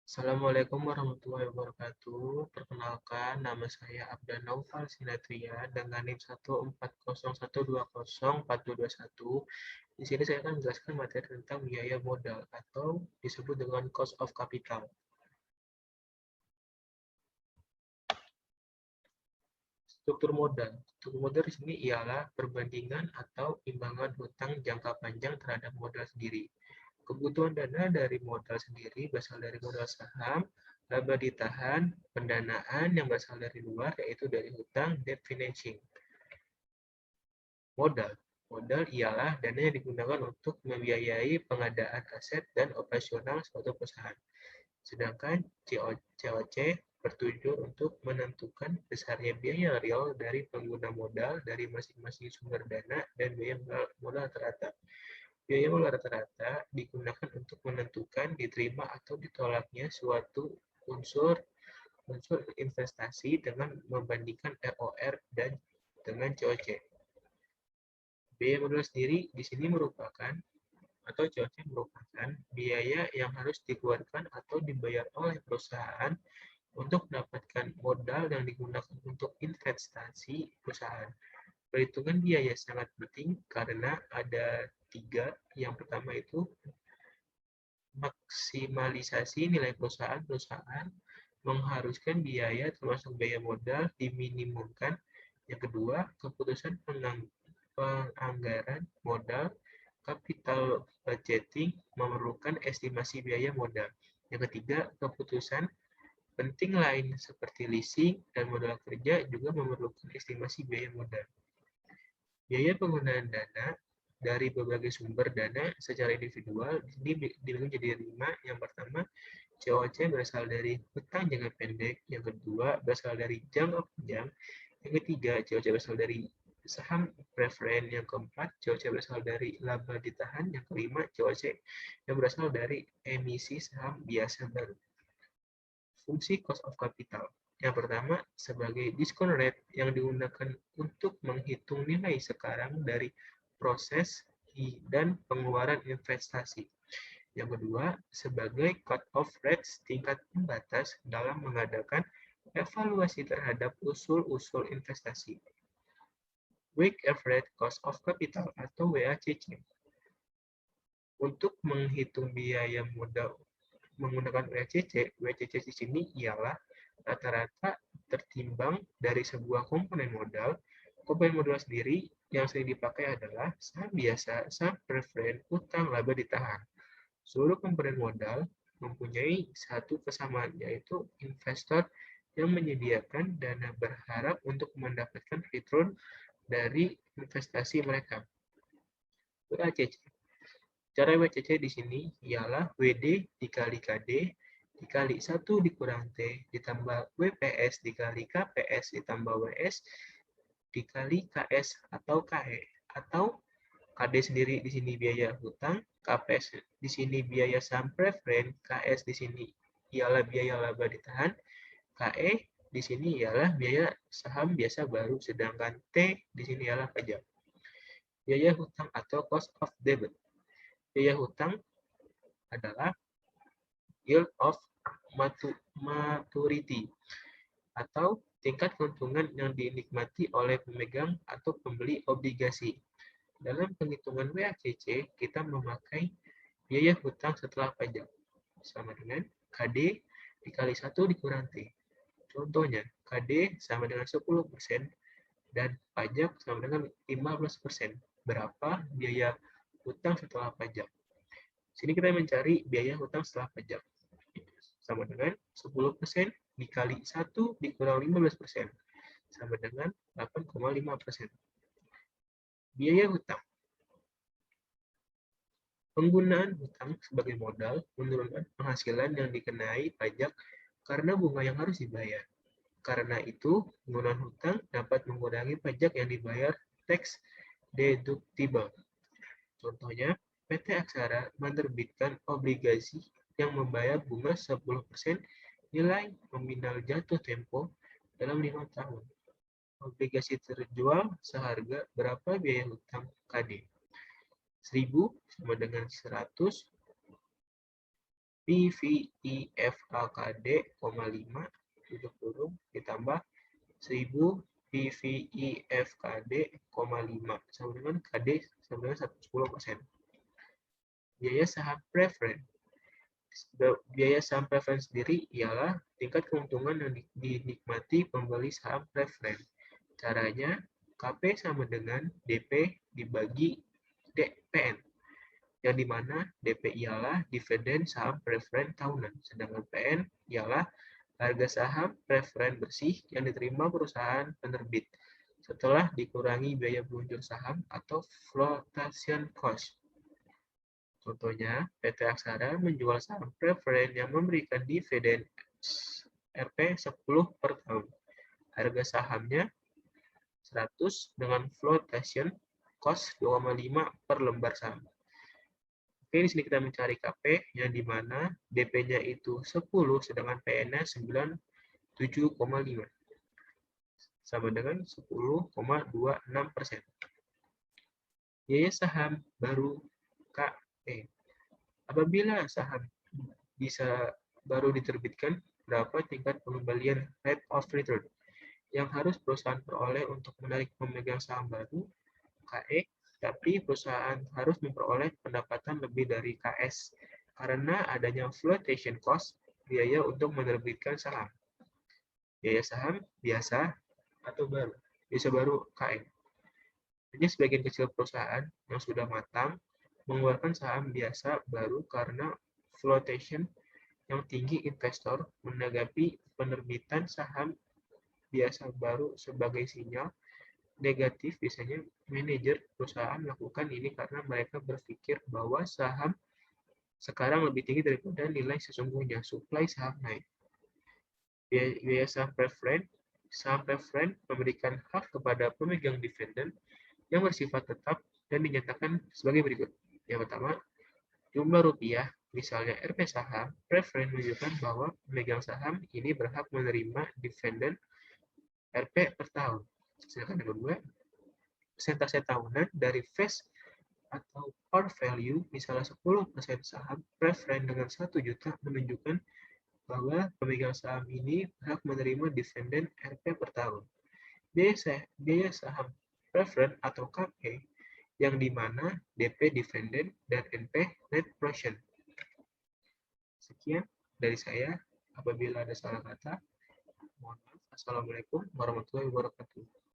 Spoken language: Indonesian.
Assalamualaikum warahmatullahi wabarakatuh. Perkenalkan, nama saya Abdan Naufal Sinatria dengan NIM 140120421. Di sini saya akan menjelaskan materi tentang biaya modal atau disebut dengan cost of capital. Struktur modal. Struktur modal di sini ialah perbandingan atau imbangan hutang jangka panjang terhadap modal sendiri. Kebutuhan dana dari modal sendiri berasal dari modal saham, laba ditahan, pendanaan yang berasal dari luar, yaitu dari hutang, debt financing. Modal. Modal ialah dana yang digunakan untuk membiayai pengadaan aset dan operasional suatu perusahaan. Sedangkan COC bertujuan untuk menentukan besarnya biaya real dari pengguna modal dari masing-masing sumber dana dan biaya modal rata-rata. Biaya modal rata-rata digunakan untuk menentukan diterima atau ditolaknya suatu unsur investasi dengan membandingkan ROR dan dengan COC. Biaya modal sendiri di sini merupakan atau COC merupakan biaya yang harus dikeluarkan atau dibayar oleh perusahaan untuk mendapatkan modal yang digunakan untuk investasi perusahaan. Perhitungan biaya sangat penting karena ada 3. Yang pertama itu maksimalisasi nilai perusahaan mengharuskan biaya termasuk biaya modal diminimumkan. Yang kedua, keputusan penganggaran modal capital budgeting memerlukan estimasi biaya modal. Yang ketiga, keputusan penting lain seperti leasing dan modal kerja juga memerlukan estimasi biaya modal. Biaya penggunaan dana dari berbagai sumber dana secara individual ini dibagi menjadi 5. Yang pertama, COC berasal dari hutang jangka pendek. Yang kedua, berasal dari jangka panjang. Yang ketiga, COC berasal dari saham preferen. Yang keempat, COC berasal dari laba ditahan. Yang kelima, COC yang berasal dari emisi saham biasa baru. Fungsi cost of capital. Yang pertama, sebagai discount rate yang digunakan untuk menghitung nilai sekarang dari proses dan pengeluaran investasi. Yang kedua, sebagai cut-off rates tingkat pembatas dalam mengadakan evaluasi terhadap usul-usul investasi. Weighted Average Cost of Capital atau WACC. Untuk menghitung biaya modal menggunakan WACC di sini ialah rata-rata tertimbang dari sebuah komponen modal. Komponen modal sendiri yang sering dipakai adalah saham biasa, saham preferen, utang, laba ditahan. Seluruh komponen modal mempunyai satu kesamaan, yaitu investor yang menyediakan dana berharap untuk mendapatkan return dari investasi mereka. WACC. Cara WACC di sini ialah WD dikali KD dikali 1 dikurang T ditambah WPS dikali KPS ditambah WS dikali KS atau KE. Atau KD sendiri di sini biaya hutang, KPS di sini biaya saham preferen, KS di sini ialah biaya laba ditahan, KE di sini ialah biaya saham biasa baru, sedangkan T di sini ialah pajak. Biaya hutang atau cost of debit. Biaya hutang adalah yield of maturity atau tingkat keuntungan yang dinikmati oleh pemegang atau pembeli obligasi. Dalam penghitungan WACC, kita memakai biaya hutang setelah pajak sama dengan KD dikali 1 dikurang T. Contohnya, KD sama dengan 10% dan pajak sama dengan 15%. Berapa biaya hutang setelah pajak? Sini kita mencari biaya hutang setelah pajak. Sama dengan 10% dikali 1 dikurang 15%. Sama dengan 8,5%. Biaya hutang. Penggunaan hutang sebagai modal menurunkan penghasilan yang dikenai pajak karena bunga yang harus dibayar. Karena itu, penggunaan hutang dapat mengurangi pajak yang dibayar tax deductible. Contohnya, PT Aksara menerbitkan obligasi yang membayar bunga 10% nilai nominal jatuh tempo dalam 5 tahun. Obligasi terjual seharga berapa biaya hutang KD? 1000 sama dengan 100 PVIFAKD, 5 tutup kurung ditambah 1000 PVIFKD, 5 sama dengan KD sama dengan 10%. Biaya saham preferen. Biaya saham preferen sendiri ialah tingkat keuntungan yang dinikmati pembeli saham preferen. Caranya, KP sama dengan DP dibagi PN, yang dimana DP ialah dividen saham preferen tahunan, sedangkan PN ialah harga saham preferen bersih yang diterima perusahaan penerbit setelah dikurangi biaya peluncur saham atau flotation cost. Contohnya, PT Aksara menjual saham preferen yang memberikan dividen Rp 10 per tahun. Harga sahamnya 100 dengan flotation cost 2,5 per lembar saham. Oke, di sini kita mencari KP yang dimana DP-nya itu 10 sedangkan PN-nya 97,5 sama dengan 10,26%. Biaya saham baru KE. Apabila saham bisa baru diterbitkan, berapa tingkat pengembalian rate of return yang harus perusahaan peroleh untuk menarik pemegang saham baru KE, tapi perusahaan harus memperoleh pendapatan lebih dari KS karena adanya flotation cost, biaya untuk menerbitkan saham. Biaya saham biasa atau baru, biasa baru KE. Hanya sebagian kecil perusahaan yang sudah matang mengeluarkan saham biasa baru karena flotation yang tinggi. Investor menanggapi penerbitan saham biasa baru sebagai sinyal negatif. Biasanya manajer perusahaan melakukan ini karena mereka berpikir bahwa saham sekarang lebih tinggi daripada nilai sesungguhnya. Supply saham naik. Biaya saham preferen. Saham preferen memberikan hak kepada pemegang dividen yang bersifat tetap dan dinyatakan sebagai berikut. Yang pertama, jumlah rupiah, misalnya Rp saham, preferen menunjukkan bahwa pemegang saham ini berhak menerima dividen Rp per tahun. Sedangkan yang kedua, persentase tahunan dari face atau par value, misalnya 10% saham preferen dengan 1 juta menunjukkan bahwa pemegang saham ini berhak menerima dividen Rp per tahun. Biaya saham preferen atau KP yang dimana DP dividen dan NP net portion. Sekian dari saya. Apabila ada salah kata, mohon maaf. Assalamualaikum warahmatullahi wabarakatuh.